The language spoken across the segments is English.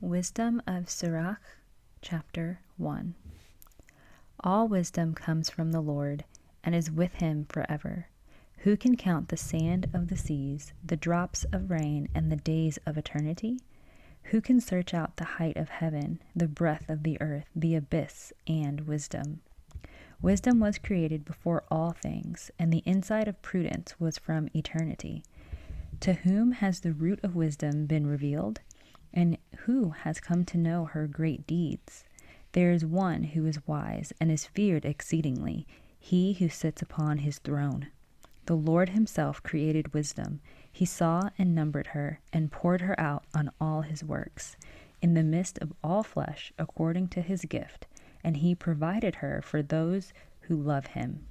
Wisdom of SIRACH, Chapter 1. All wisdom comes from the Lord, and is with him forever. Who can count the sand of the seas, the drops of rain, and the days of eternity? Who can search out the height of heaven, the breadth of the earth, the abyss, and wisdom? Wisdom was created before all things, and the insight of prudence was from eternity. To whom has the root of wisdom been revealed? And who has come to know her great deeds? There is one who is wise and is feared exceedingly, he who sits upon his throne. The Lord himself created wisdom. He saw and numbered her, and poured her out on all his works, in the midst of all flesh, according to his gift, and he provided her for those who love him.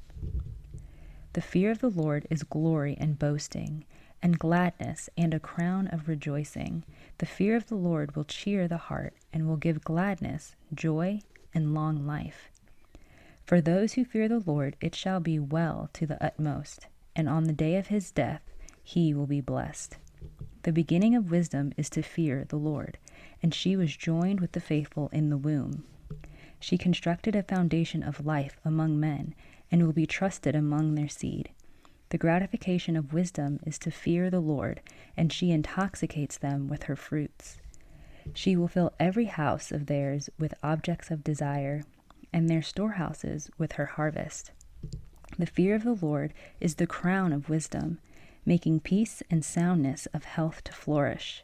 The fear of the Lord is glory and boasting, and gladness, and a crown of rejoicing. The fear of the Lord will cheer the heart, and will give gladness, joy, and long life. For those who fear the Lord, it shall be well to the utmost, and on the day of his death he will be blessed. The beginning of wisdom is to fear the Lord, and she was joined with the faithful in the womb. She constructed a foundation of life among men, and will be trusted among their seed. The gratification of wisdom is to fear the Lord, and she intoxicates them with her fruits. She will fill every house of theirs with objects of desire, and their storehouses with her harvest. The fear of the Lord is the crown of wisdom, making peace and soundness of health to flourish.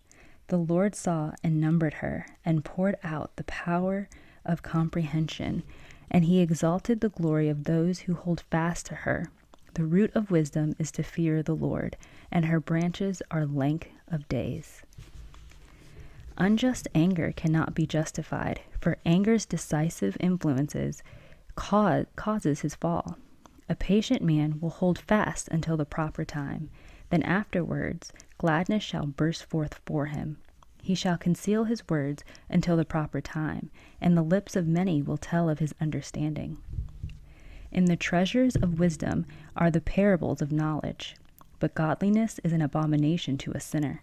The Lord saw and numbered her, and poured out the power of comprehension, and he exalted the glory of those who hold fast to her. The root of wisdom is to fear the Lord, and her branches are length of days. Unjust anger cannot be justified, for anger's decisive influences causes his fall. A patient man will hold fast until the proper time, then afterwards gladness shall burst forth for him. He shall conceal his words until the proper time, and the lips of many will tell of his understanding. In the treasures of wisdom are the parables of knowledge, but godliness is an abomination to a sinner.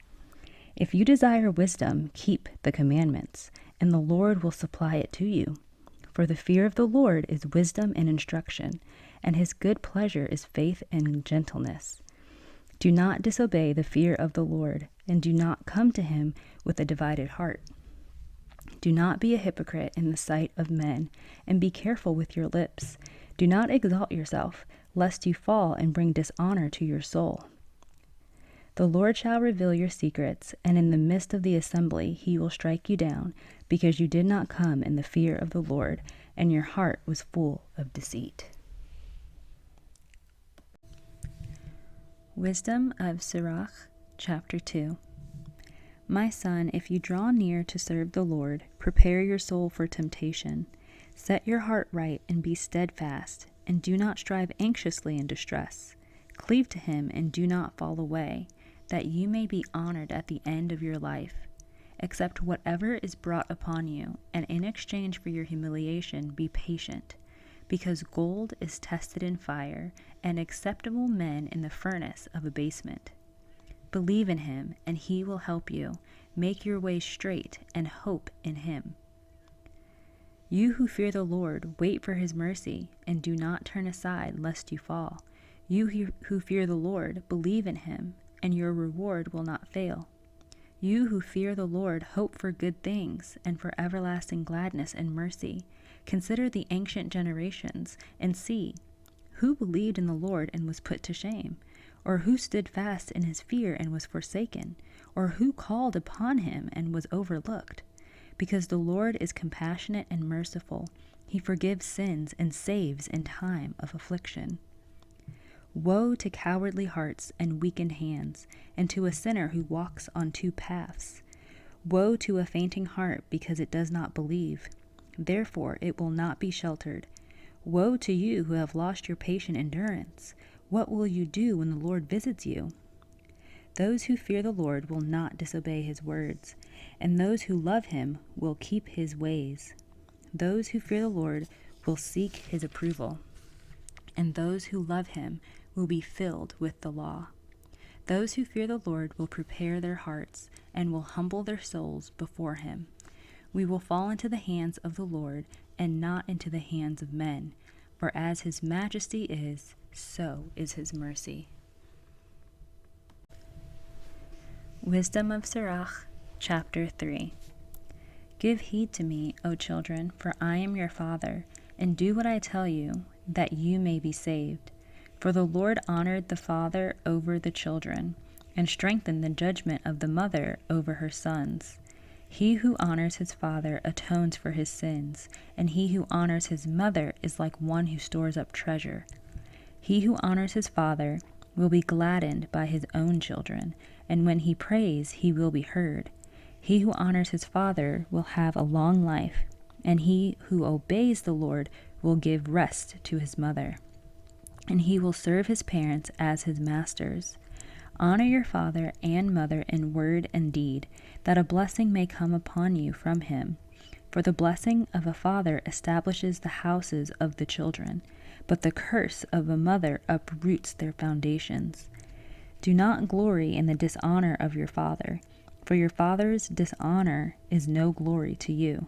If you desire wisdom, keep the commandments, and the Lord will supply it to you. For the fear of the Lord is wisdom and instruction, and his good pleasure is faith and gentleness. Do not disobey the fear of the Lord, and do not come to him with a divided heart. Do not be a hypocrite in the sight of men, and be careful with your lips. Do not exalt yourself, lest you fall and bring dishonor to your soul. The Lord shall reveal your secrets, and in the midst of the assembly he will strike you down, because you did not come in the fear of the Lord, and your heart was full of deceit. Wisdom of SIRACH, Chapter 2. My son, if you draw near to serve the Lord, prepare your soul for temptation. Set your heart right and be steadfast, and do not strive anxiously in distress. Cleave to him and do not fall away, that you may be honored at the end of your life. Accept whatever is brought upon you, and in exchange for your humiliation be patient, because gold is tested in fire, and acceptable men in the furnace of abasement. Believe in him, and he will help you. Make your way straight, and hope in him. You who fear the Lord, wait for his mercy, and do not turn aside lest you fall. You who fear the Lord, believe in him, and your reward will not fail. You who fear the Lord, hope for good things, and for everlasting gladness and mercy. Consider the ancient generations, and see, who believed in the Lord and was put to shame? Or who stood fast in his fear and was forsaken? Or who called upon him and was overlooked? Because the Lord is compassionate and merciful, he forgives sins and saves in time of affliction. Woe to cowardly hearts and weakened hands, and to a sinner who walks on two paths. Woe to a fainting heart, because it does not believe. Therefore it will not be sheltered. Woe to you who have lost your patient endurance. What will you do when the Lord visits you? Those who fear the Lord will not disobey his words, and those who love him will keep his ways. Those who fear the Lord will seek his approval, and those who love him will be filled with the law. Those who fear the Lord will prepare their hearts, and will humble their souls before him. We will fall into the hands of the Lord and not into the hands of men, for as his majesty is, so is his mercy. Wisdom of SIRACH, chapter 3. Give heed to me, O children, for I am your father, and do what I tell you, that you may be saved. For the Lord honored the father over the children, and strengthened the judgment of the mother over her sons. He who honors his father atones for his sins, and he who honors his mother is like one who stores up treasure. He who honors his father will be gladdened by his own children, and when he prays, he will be heard. He who honors his father will have a long life, and he who obeys the Lord will give rest to his mother, and he will serve his parents as his masters. Honor your father and mother in word and deed, that a blessing may come upon you from him. For the blessing of a father establishes the houses of the children, but the curse of a mother uproots their foundations. Do not glory in the dishonor of your father, for your father's dishonor is no glory to you.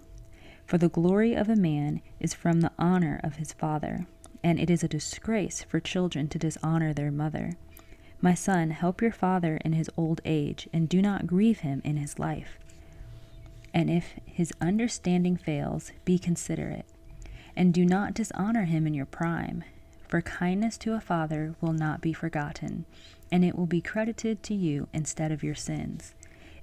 For the glory of a man is from the honor of his father, and it is a disgrace for children to dishonor their mother. My son, help your father in his old age, and do not grieve him in his life. And if his understanding fails, be considerate, and do not dishonor him in your prime. For kindness to a father will not be forgotten, and it will be credited to you instead of your sins.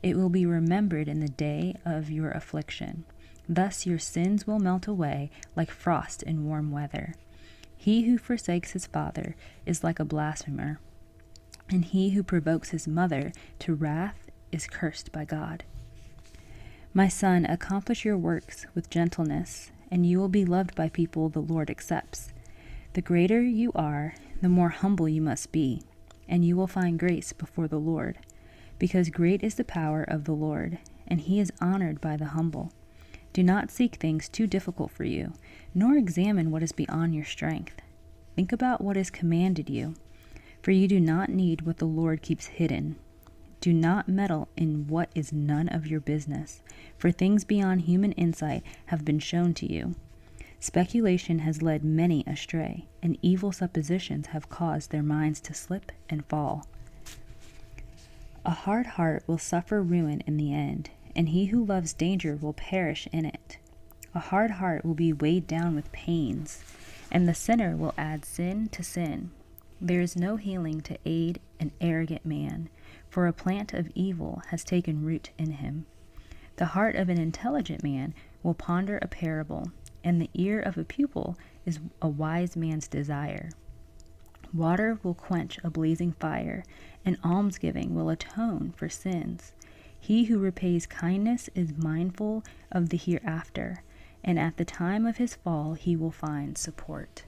It will be remembered in the day of your affliction. Thus your sins will melt away like frost in warm weather. He who forsakes his father is like a blasphemer, and he who provokes his mother to wrath is cursed by God. My son, accomplish your works with gentleness, and you will be loved by people the Lord accepts. The greater you are, the more humble you must be, and you will find grace before the Lord. Because great is the power of the Lord, and he is honored by the humble. Do not seek things too difficult for you, nor examine what is beyond your strength. Think about what is commanded you, for you do not need what the Lord keeps hidden. Do not meddle in what is none of your business, for things beyond human insight have been shown to you. Speculation has led many astray, and evil suppositions have caused their minds to slip and fall. A hard heart will suffer ruin in the end, and he who loves danger will perish in it. A hard heart will be weighed down with pains, and the sinner will add sin to sin. There is no healing to aid an arrogant man, for a plant of evil has taken root in him. The heart of an intelligent man will ponder a parable, and the ear of a pupil is a wise man's desire. Water will quench a blazing fire, and almsgiving will atone for sins. He who repays kindness is mindful of the hereafter, and at the time of his fall he will find support.